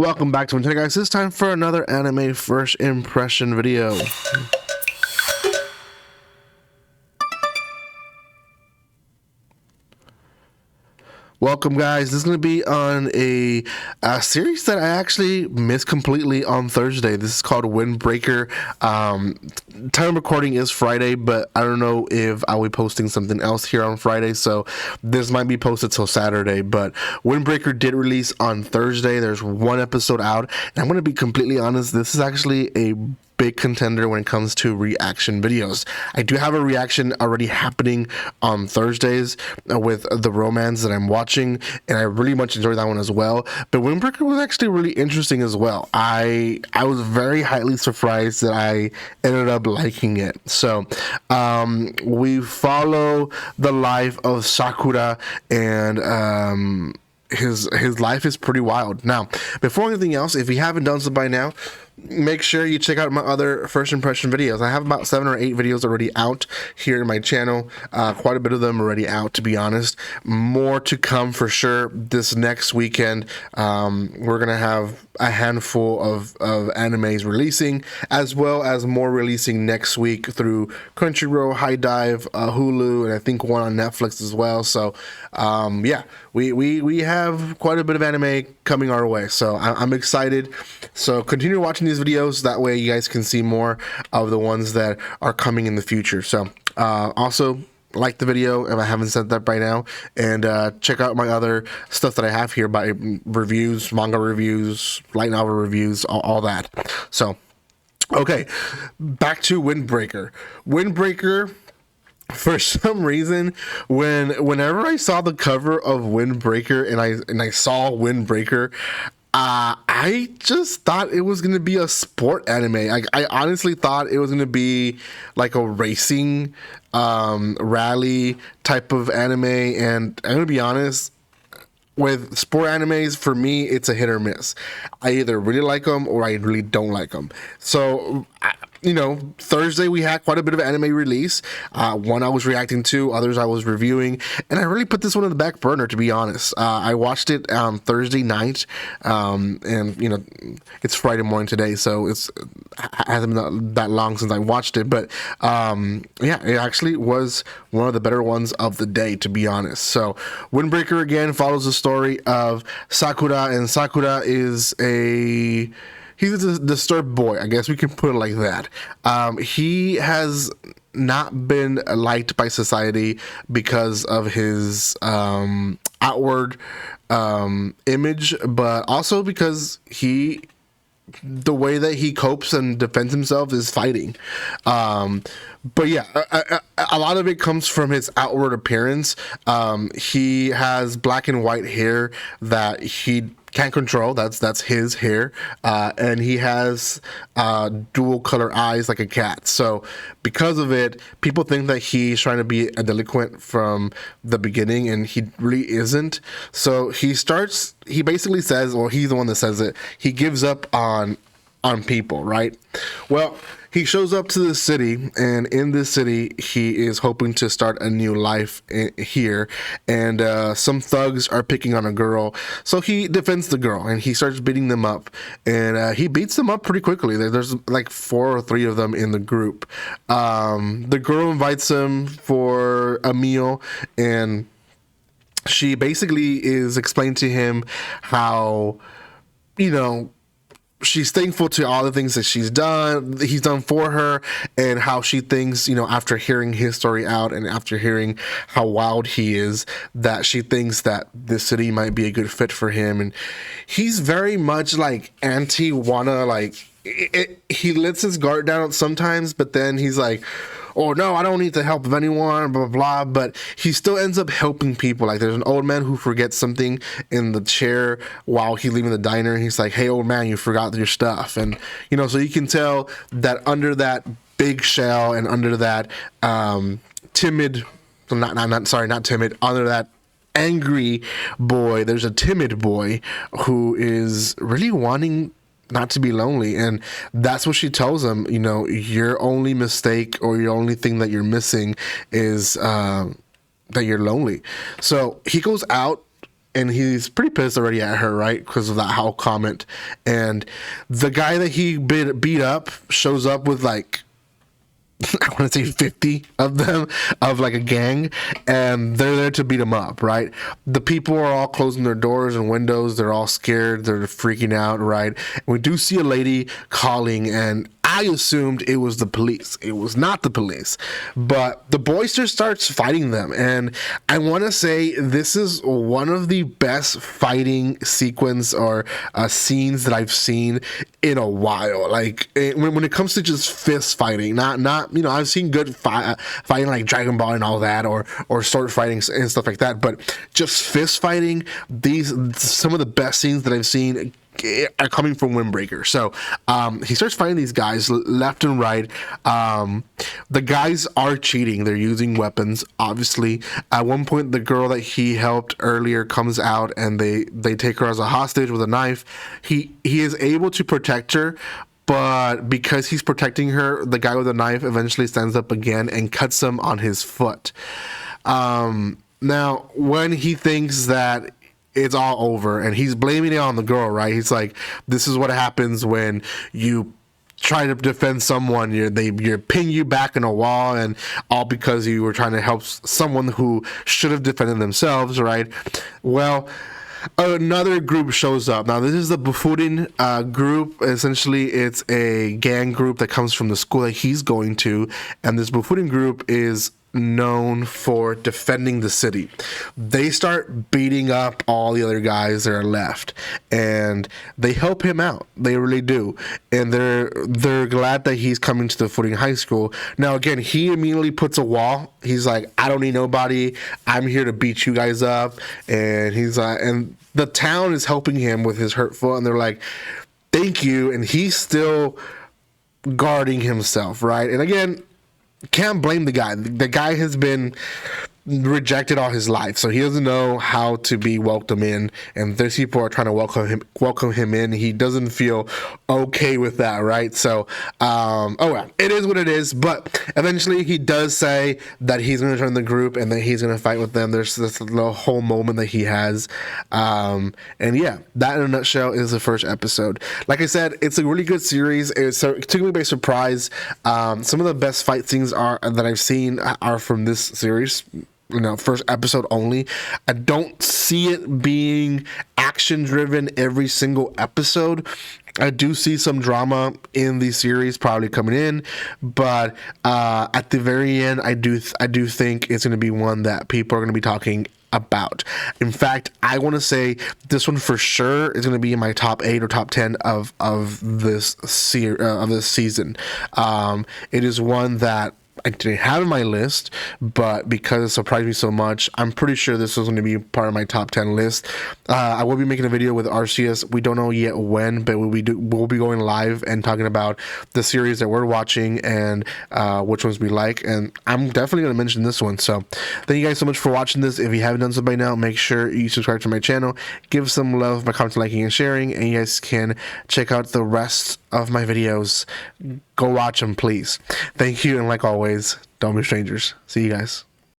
Welcome back to Nintendo guys. It's time for another anime first impression video. Welcome guys, this is going to be on a series that I actually missed completely on Thursday. This is called Windbreaker. Time of recording is Friday, but I don't know if I'll be posting something else here on Friday, so this might be posted till Saturday. But Windbreaker did release on Thursday. There's one episode out, and I'm going to be completely honest, this is actually a big contender when it comes to reaction videos. I do have a reaction already happening on Thursdays with the romance that I'm watching, and I really much enjoyed that one as well. But Windbreaker was actually really interesting as well. I was very highly surprised that I ended up liking it. So we follow the life of Sakura, and his life is pretty wild. Now, before anything else, if you haven't done so by now, make sure you check out my other first impression videos. I have about 7 or 8 videos already out here in my channel. Quite a bit of them already out, to be honest. More to come for sure this next weekend. We're gonna have a handful of animes releasing, as well as more releasing next week through Crunchyroll, High Dive, Hulu, and I think one on Netflix as well. So yeah, we have quite a bit of anime coming our way, so I'm excited. So continue watching these videos, that way you guys can see more of the ones that are coming in the future. So also like the video if I haven't said that by now, and check out my other stuff that I have here, by reviews, manga reviews, light novel reviews, all that. So okay, back to Windbreaker. For some reason, whenever I saw the cover of Windbreaker and I saw Windbreaker, I just thought it was gonna be a sport anime. I honestly thought it was gonna be like a racing rally type of anime, and I'm gonna be honest, with sport animes, for me, it's a hit or miss. I either really like them or I really don't like them. So, you know, Thursday we had quite a bit of anime release. One I was reacting to, others I was reviewing, and I really put this one in the back burner, to be honest. I watched it Thursday night, and you know, it's Friday morning today, so it hasn't been that long since I watched it. But yeah, it actually was one of the better ones of the day, to be honest. So Windbreaker again follows the story of Sakura, and Sakura is he's a disturbed boy, I guess we can put it like that. He has not been liked by society because of his outward image, but also because the way that he copes and defends himself is fighting. But yeah, a lot of it comes from his outward appearance. He has black and white hair that he can't control. That's his hair, and he has dual color eyes like a cat. So because of it, people think that he's trying to be a delinquent from the beginning, and he really isn't. So he basically says, well, he's the one that says it, he gives up on people, right? Well, he shows up to the city, and in this city, he is hoping to start a new life here, and some thugs are picking on a girl, so he defends the girl, and he starts beating them up, and he beats them up pretty quickly. There's like 4 or 3 of them in the group. The girl invites him for a meal, and she basically is explaining to him how, you know, she's thankful to all the things that he's done for her, and how she thinks, you know, after hearing his story out and after hearing how wild he is, that she thinks that this city might be a good fit for him. And he's very much like anti-wanna, like he lets his guard down sometimes, but then he's like, oh no, I don't need the help of anyone, blah, blah, blah. But he still ends up helping people. Like there's an old man who forgets something in the chair while he's leaving the diner, and he's like, hey old man, you forgot your stuff. And you know, so you can tell that under that big shell and under that timid, not timid, under that angry boy, there's a timid boy who is really wanting not to be lonely. And that's what she tells him, you know, your only mistake or your only thing that you're missing is that you're lonely. So he goes out and he's pretty pissed already at her, right, because of that whole comment. And the guy that he beat up shows up with like I want to say 50 of them, of like a gang, and they're there to beat him up, right? The people are all closing their doors and windows. They're all scared. They're freaking out, right? And we do see a lady calling, and I assumed it was the police. It was not the police, but the boyster starts fighting them, and I want to say this is one of the best fighting sequence or scenes that I've seen in a while. Like when it comes to just fist fighting, not you know, I've seen good fighting like Dragon Ball and all that, or sword fighting and stuff like that, but just fist fighting, these some of the best scenes that I've seen are coming from Windbreaker. So he starts fighting these guys left and right. The guys are cheating. They're using weapons, obviously. At one point, the girl that he helped earlier comes out, and they take her as a hostage with a knife. He is able to protect her, but because he's protecting her, the guy with the knife eventually stands up again and cuts him on his foot. Now, when he thinks that it's all over, and he's blaming it on the girl, right? He's like, this is what happens when you try to defend someone. You're pin you back in a wall, and all because you were trying to help someone who should have defended themselves, right? Well, another group shows up. Now, this is the Bufurin group. Essentially, it's a gang group that comes from the school that he's going to, and this Bufurin group is known for defending the city. They start beating up all the other guys that are left, and they help him out. They really do, and they're glad that he's coming to the Bufurin High School. Now, again, he immediately puts a wall. He's like, I don't need nobody. I'm here to beat you guys up. And he's and the town is helping him with his hurt foot, and they're like, thank you. And he's still guarding himself, right? And again, can't blame the guy. The guy has been rejected all his life, so he doesn't know how to be welcomed in, and there's people are trying to welcome him in. He doesn't feel okay with that, right? So oh well, it is what it is. But eventually he does say that he's going to join the group and that he's going to fight with them. There's this little whole moment that he has, and yeah, that in a nutshell is the first episode. Like I said, it's a really good series. It took me by surprise. Some of the best fight scenes that I've seen are from this series. You know, first episode only. I don't see it being action driven every single episode. I do see some drama in the series probably coming in, but at the very end, I do think it's going to be one that people are going to be talking about. In fact, I want to say this one for sure is going to be in my top 8 or top 10 of this season. It is one that I didn't have in my list, but because it surprised me so much, I'm pretty sure this was going to be part of my top 10 list. I will be making a video with Arceus. We don't know yet when, but we'll be going live and talking about the series that we're watching and which ones we like. And I'm definitely going to mention this one. So thank you guys so much for watching this. If you haven't done so by now, make sure you subscribe to my channel, give some love by commenting, liking, and sharing, and you guys can check out the rest of my videos. Go watch them, please. Thank you, and like always, don't be strangers. See you guys.